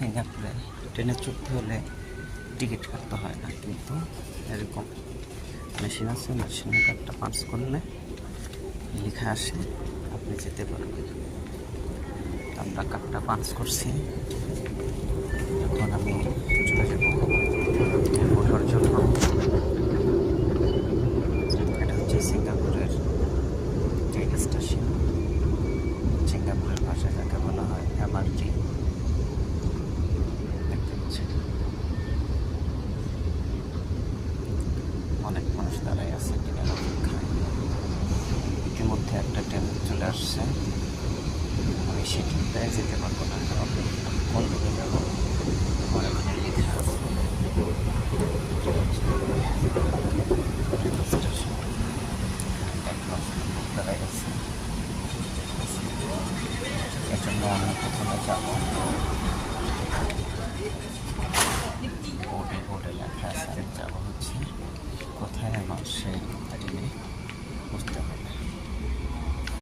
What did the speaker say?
সিঙ্গাপুরে ট্রেনে চড়তে হলে টিকিট কাটতে হয় না, কিন্তু এরকম মেশিন আছে, মেশিনে কার্ডটা পাঞ্চ করলে লেখা আসে আপনি যেতে পারবেন। আমরা কার্ডটা পাঞ্চ করছি, এখন আমি চলে যাব ওঠার জন্য। এটা হচ্ছে সিঙ্গাপুরের ট্রেন স্টেশন। সিঙ্গাপুরের ভাষায় যাকে বলা হয় এমআরটি। দেখতে পাচ্ছেন অনেক মানুষ দাঁড়ায় আছে ট্রেনের অপেক্ষায়। ইতিমধ্যে একটা ট্রেন চলে আসছে, আমি সেই ট্রেনটায় যেতে পারবো না, কারণ কোন দিকে যাবো আমার এখানে লেখা আছে। দাঁড়ায় আছে, এর জন্য আমি প্রথমে যাবো বোর্ডে লেখা আছে। আমি যাবো হচ্ছে কোথায় আমার সেই